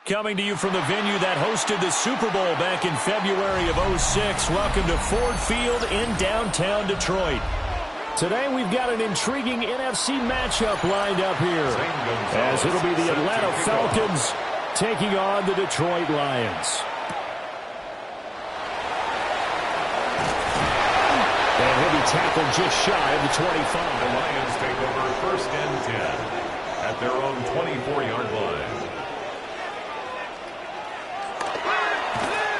Coming to you from the venue that hosted the Super Bowl back in February of '06. Welcome to Ford Field in downtown Detroit. Today we've got an intriguing NFC matchup lined up here, as it'll be the Atlanta Falcons taking on the Detroit Lions. And he'll be tackled just shy of the 25. The Lions take over 1st and 10 at their own 24-yard line.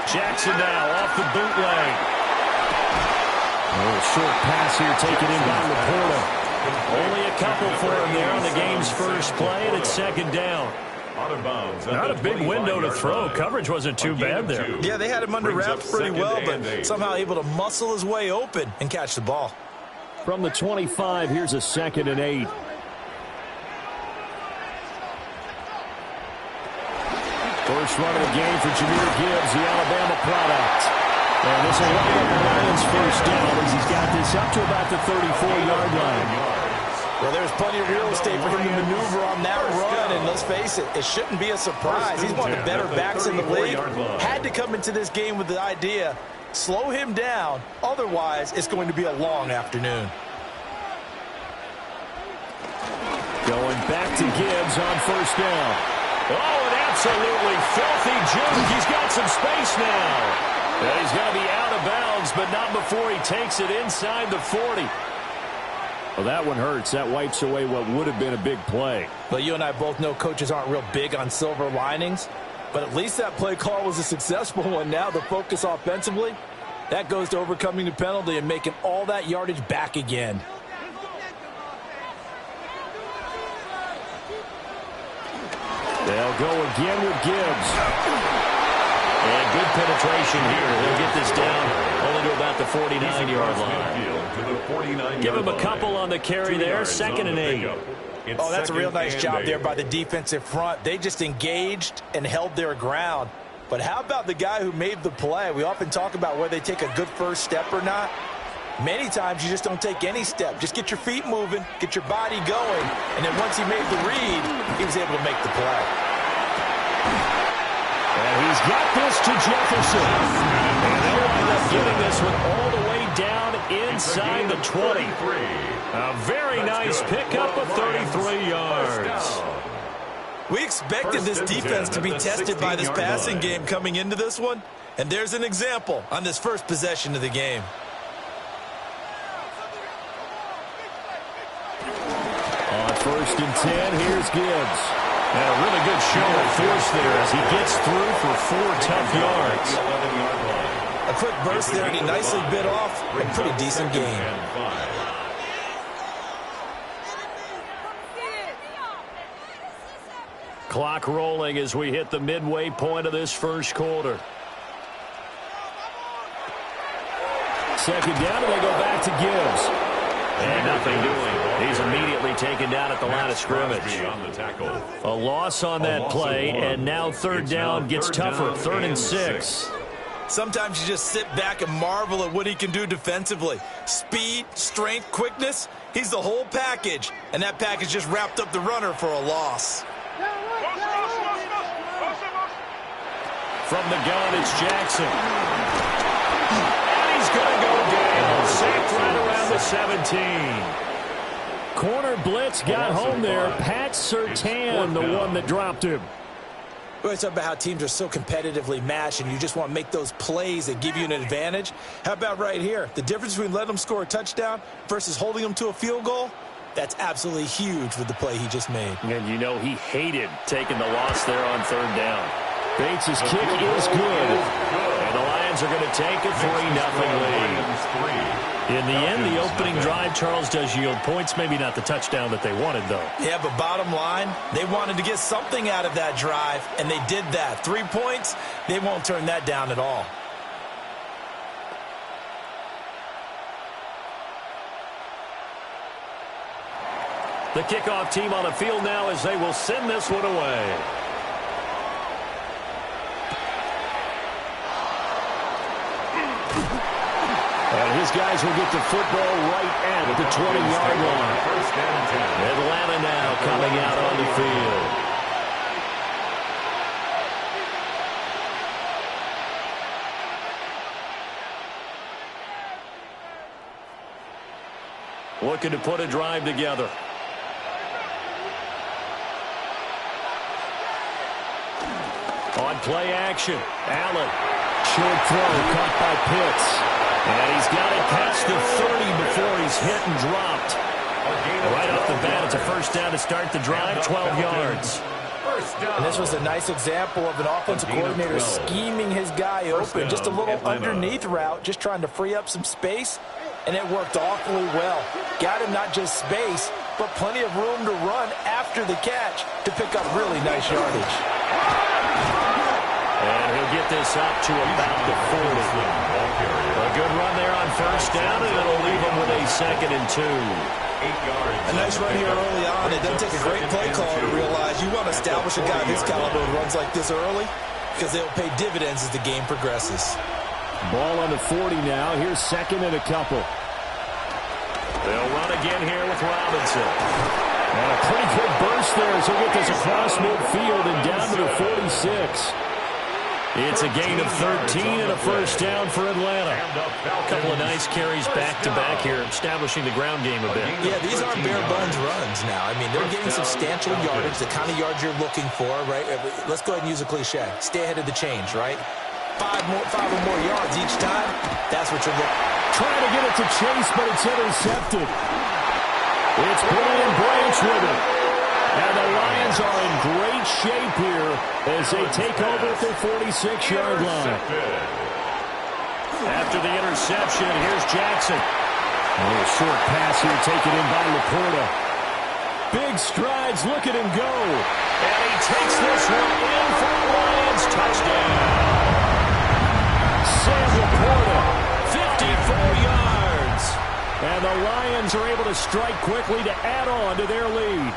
Jackson now off the bootleg. A little short pass here taken in by Laporta. Only a couple for him there on the game's first play, and it's 2nd down. Not a big window to throw. Coverage wasn't too bad there. Yeah, they had him under wraps pretty well, but somehow able to muscle his way open and catch the ball. From the 25, here's a 2nd and 8. First run of the game for Jahmyr Gibbs, the Alabama product. And this will wind up the Lions' first down as he's got this up to about the 34-yard line. Well, there's plenty of real estate for him to maneuver on that run, and let's face it, it shouldn't be a surprise. He's one of the better backs in the league. Had to come into this game with the idea, slow him down, otherwise it's going to be a long afternoon. Going back to Gibbs on 1st down. Oh, an absolutely filthy juke. He's got some space now. And he's going to be out of bounds, but not before he takes it inside the 40. Well, that one hurts. That wipes away what would have been a big play. Well, you and I both know coaches aren't real big on silver linings, but at least that play call was a successful one. Now the focus offensively, that goes to overcoming the penalty and making all that yardage back again. They'll go again with Gibbs. And good penetration here. They'll get this down only to about the 49-yard line. Give him a couple on the carry there. 2nd and 8. Oh, that's a real nice job there by the defensive front. They just engaged and held their ground. But how about the guy who made the play? We often talk about whether they take a good first step or not. Many times you just don't take any step. Just get your feet moving, get your body going, and then once he made the read, he was able to make the play. And he's got this to Jefferson. And they'll wind up getting this one all the way down inside the 20. A very nice pickup of 33 yards. We expected this defense to be tested by this passing game coming into this one, and there's an example on this first possession of the game. On 1st and 10, here's Gibbs. And a really good show of force there as he gets through for 4 tough yards. A quick burst there, and he nicely bit off a pretty decent gain. Clock rolling as we hit the midway point of this first quarter. Second down, and they go back to Gibbs. And nothing doing. He's immediately taken down at the line of scrimmage. A loss on that play, and now third down gets tougher. 3rd and 6. Sometimes you just sit back and marvel at what he can do defensively. Speed, strength, quickness, he's the whole package. And that package just wrapped up the runner for a loss. From the gun, it's Jackson. And he's going to go down. Sacked right around the 17. Corner blitz got home there. Pat Surtain, the one that dropped him. We always talk about how teams are so competitively matched and you just want to make those plays that give you an advantage. How about right here? The difference between letting them score a touchdown versus holding them to a field goal, that's absolutely huge with the play he just made. And you know he hated taking the loss there on 3rd down. Bates' kick is good. And the Lions are going to take a 3-0 lead. In the end, the opening drive, Charles, does yield points. Maybe not the touchdown that they wanted, though. Yeah, but bottom line, they wanted to get something out of that drive, and they did that. 3 points, they won't turn that down at all. The kickoff team on the field now as they will send this one away. And his guys will get the football right at the 20-yard line. Atlanta now coming out on the field. Looking to put a drive together. On play action, Allen. Short throw caught by Pitts. And he's got it past the 30 before he's hit and dropped. Right off the bat, it's a first down to start the drive, 12 yards. And this was a nice example of an offensive coordinator scheming his guy open. Just a little underneath route, just trying to free up some space, and it worked awfully well. Got him not just space, but plenty of room to run after the catch to pick up really nice yardage. And he'll get this up to about the 40. A good run there on first down, and it'll leave him with a 2nd and 2. A nice run here early on. It doesn't take a great play caller to realize you want to establish a guy of his caliber who runs like this early because they'll pay dividends as the game progresses. Ball on the 40 now. Here's 2nd and a couple. They'll run again here with Robinson. And a pretty good burst there as he'll get this across midfield and down to the 46. It's a gain of 13 and a first down for Atlanta. A couple of nice carries back-to-back here, establishing the ground game a bit. Yeah, these aren't bare-bones runs now. I mean, they're getting substantial yardage, the kind of yards you're looking for, right? Let's go ahead and use a cliche. Stay ahead of the change, right? 5 or more yards each time, that's what you're looking for. Trying to get it to Chase, but it's intercepted. It's Brian Branch with it. And the Lions are in great shape here as they take over at their 46-yard line. After the interception, here's Jackson. A little short pass here taken in by Laporta. Big strides, look at him go. And he takes this one in for a Lions touchdown. Sam Laporta, 54 yards. And the Lions are able to strike quickly to add on to their lead.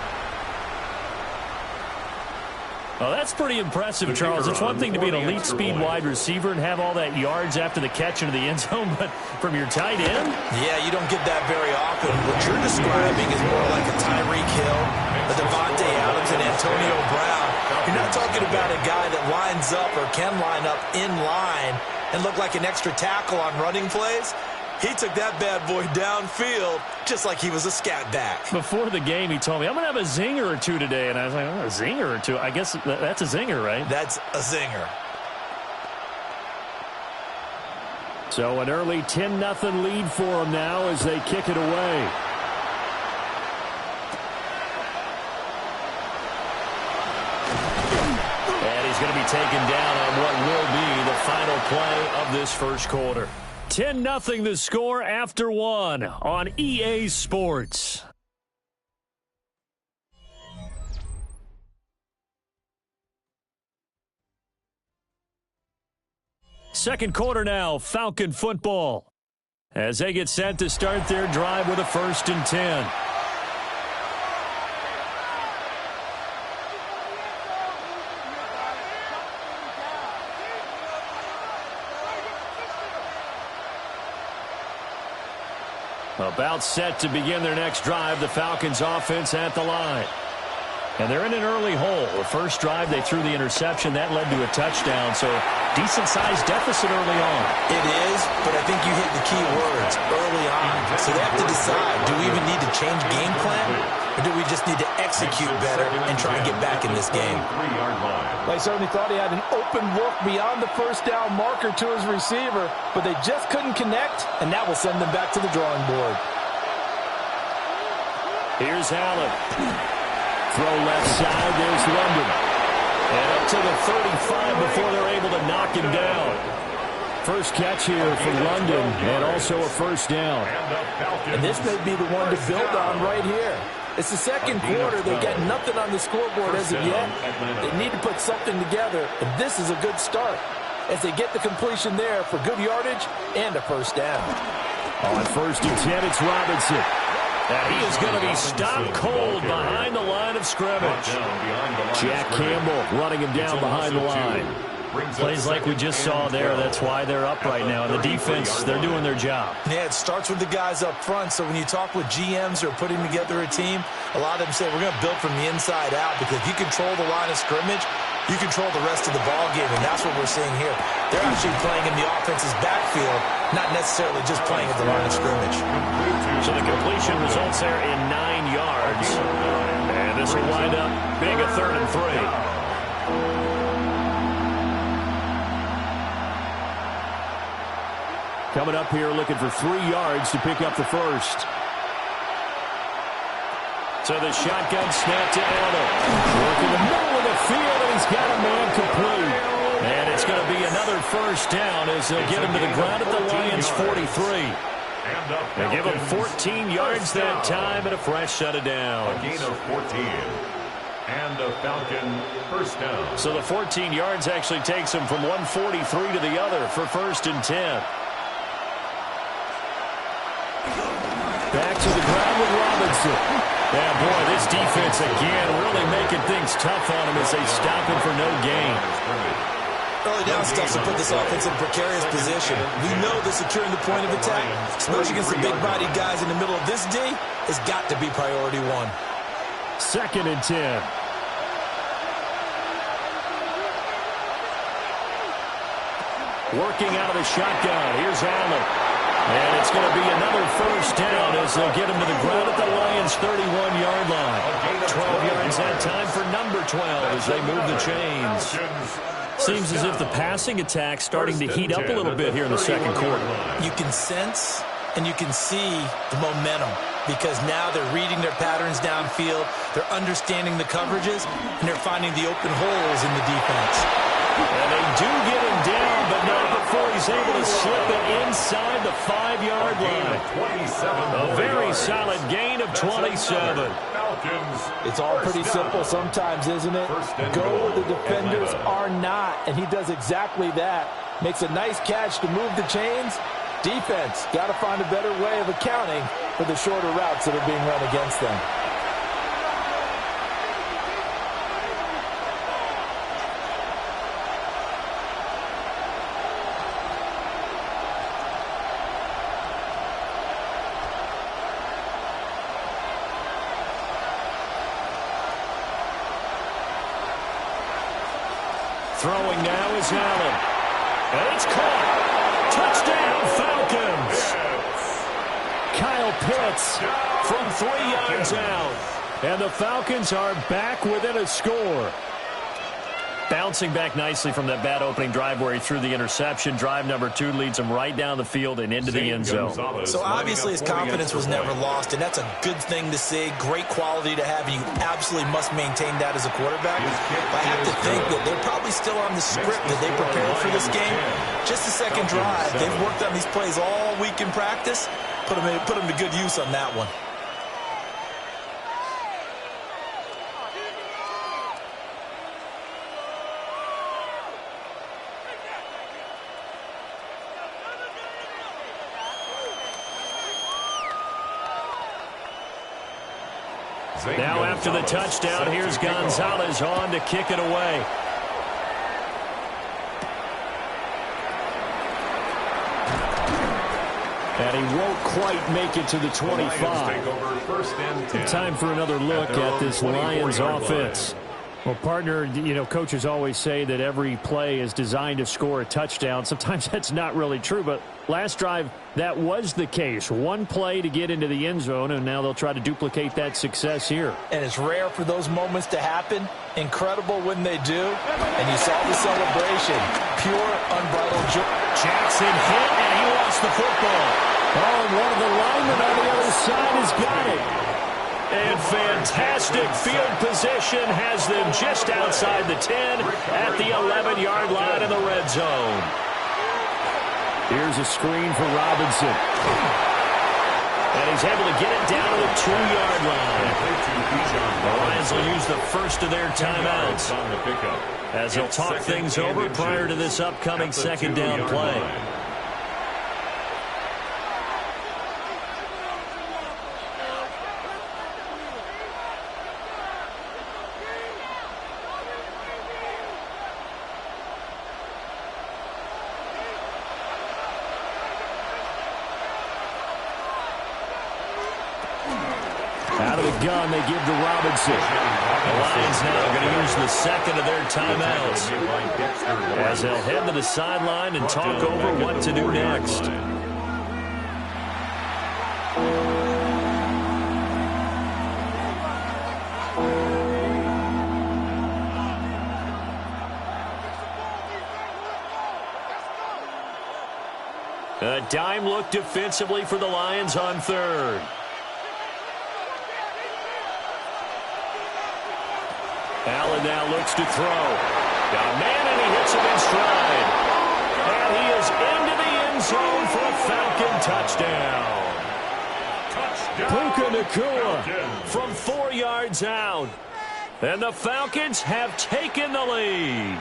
Well, that's pretty impressive, Charles. It's one thing to be an elite speed wide receiver and have all that yards after the catch into the end zone, but from your tight end? Yeah, you don't get that very often. What you're describing is more like a Tyreek Hill, a Devontae Adams, and Antonio Brown. You're not talking about a guy that lines up or can line up in line and look like an extra tackle on running plays. He took that bad boy downfield just like he was a scat back. Before the game, he told me, I'm going to have a zinger or two today. And I was like, oh, a zinger or two? I guess that's a zinger, right? That's a zinger. So an early 10-0 lead for them now as they kick it away. going to be taken down on what will be the final play of this first quarter. 10-0 the score after one on EA Sports. Second quarter now, Falcon football, as they get set to start their drive with a 1st and 10. About set to begin their next drive, the Falcons offense at the line. And they're in an early hole. The first drive, they threw the interception. That led to a touchdown, so decent-sized deficit early on. It is, but I think you hit the key words, early on. So they have to decide, do we even need to change game plan, or do we just need to execute better and try and get back in this game? They certainly thought he had an open look beyond the first down marker to his receiver, but they just couldn't connect, and that will send them back to the drawing board. Here's Allen. Throw left side, there's London. And up to the 35 before they're able to knock him down. First catch here for London, and also a first down. And this may be the one to build on right here. It's the second quarter. They've got nothing on the scoreboard as of yet. They need to put something together, and this is a good start as they get the completion there for good yardage and a first down. On 1st and 10, it's Robinson. And he is going to be stopped cold behind the line of scrimmage. Jack Campbell running him down behind the line. Plays like we just saw there. That's why they're up right now. And the defense, they're doing their job. Yeah, it starts with the guys up front. So when you talk with GMs who are putting together a team, a lot of them say we're going to build from the inside out, because if you control the line of scrimmage, you control the rest of the ball game, and that's what we're seeing here. They're actually playing in the offense's backfield, not necessarily just playing at the line of scrimmage. So the completion results there in 9 yards. And this will wind up being a 3rd and 3. Coming up here looking for 3 yards to pick up the first. So the shotgun snap to Allen. Working the middle of the field, and he's got a man complete. And it's going to be another first down as they get him to the ground at the Lions' 43. They give him 14 yards that time and a fresh set of downs. A gain of 14. And a Falcon first down. So the 14 yards actually takes him from 143 to the other for 1st and 10. Back to the ground with Robinson. Yeah, boy, this defense again really making things tough on him as they stop him for no gain. Early down stuff to put this offense in a precarious position. We know that securing the point of attack, especially against the big-bodied guys in the middle of this D, has got to be priority one. 2nd and 10. Working out of the shotgun. Here's Allen. And it's going to be another first down as they'll get him to the ground at the Lions' 31-yard line. 12 yards that time for number 12 as they move the chains. Seems as if the passing attack's starting to heat up a little bit here in the second quarter. You can sense and you can see the momentum, because now they're reading their patterns downfield, they're understanding the coverages, and they're finding the open holes in the defense. And they do get him down, but not before he's able to slip it inside the 5-yard line. A very solid gain of 27. It's all pretty simple sometimes, isn't it? Go where the defenders are not, and he does exactly that. Makes a nice catch to move the chains. Defense got to find a better way of accounting for the shorter routes that are being run against them. Throwing now is Allen. And it's caught. Touchdown, Falcons. Kyle Pitts from 3 yards out. And the Falcons are back within a score. Bouncing back nicely from that bad opening drive where he threw the interception. Drive number 2 leads him right down the field and into the end zone. So obviously his confidence was never lost, and that's a good thing to see. Great quality to have, and you absolutely must maintain that as a quarterback. But I have to think that there are probably still on the script that they prepared for this game. Just the second drive. They've worked on these plays all week in practice. Put them to good use on that one. Now after the touchdown, here's Gonzalez on to kick it away. And he won't quite make it to the 25. Time for another look at this Lions offense. Well, partner, you know, coaches always say that every play is designed to score a touchdown. Sometimes that's not really true, but last drive, that was the case. One play to get into the end zone, and now they'll try to duplicate that success here. And it's rare for those moments to happen. Incredible when they do. And you saw the celebration. Pure, unbridled joy. Jackson hit, and he lost the football. Oh, and one of the linemen on the other side has got it. And fantastic field position has them just outside the 10 at the 11-yard line in the red zone. Here's a screen for Robinson. And he's able to get it down to the 2-yard line. The Lions will use the first of their timeouts as they'll talk things over prior to this upcoming second down play. Out of the gun, they give to Robinson. The Lions now going to use the second of their timeouts as they'll head to the sideline and talk over what to do next. A dime look defensively for the Lions on third. Allen now looks to throw. Got a man, and he hits him in stride. And he is into the end zone for a Falcon touchdown. Puka Nacua from 4 yards out. And the Falcons have taken the lead.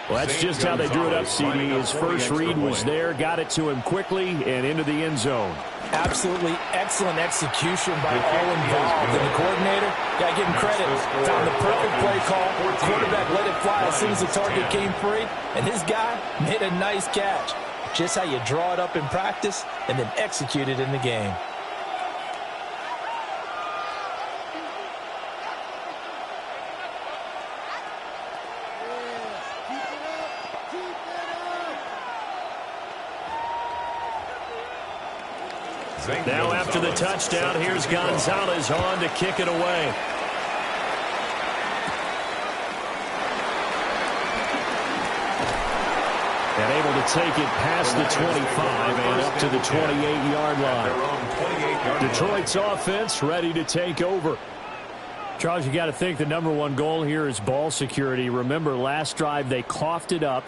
Well, that's just how they drew it up, CD. His first read was there, got it to him quickly, and into the end zone. Absolutely excellent execution by all involved. And the coordinator, got to give him credit. Found the perfect play call. Quarterback let it fly as soon as the target came free. And his guy made a nice catch. Just how you draw it up in practice and then execute it in the game. Now after the touchdown, here's Gonzalez on to kick it away. And able to take it past the 25 and up to the 28-yard line. Detroit's offense ready to take over. Charles, you got to think the number one goal here is ball security. Remember, last drive they coughed it up.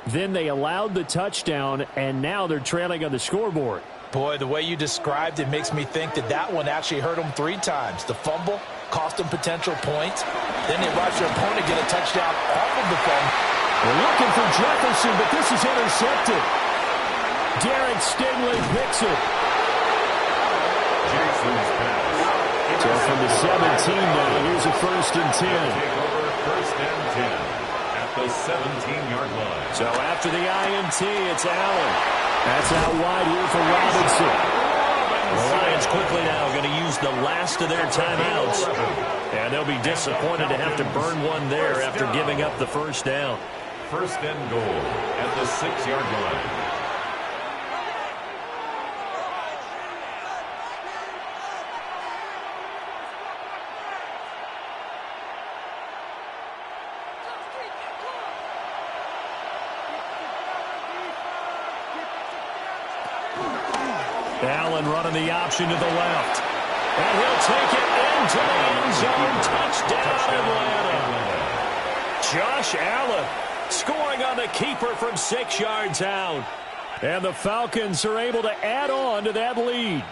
Then they allowed the touchdown, and now they're trailing on the scoreboard. Boy, the way you described it makes me think that one actually hurt them 3 times. The fumble cost them potential points. Then they watched their opponent get a touchdown off of the fumble. They're looking for Jefferson, but this is intercepted. Derek Stingley picks it. So from the 17 now, here's a 1st and 10. First and 10 at the 17-yard line. So after the INT, it's Allen. That's out wide here for Robinson. The Lions quickly now going to use the last of their timeouts. And they'll be disappointed to have to burn one there after giving up the first down. First and goal at the 6-yard line. Allen running the option to the left. And he'll take it into the end zone. Touchdown, Atlanta. Josh Allen scoring on the keeper from 6 yards out. And the Falcons are able to add on to that lead.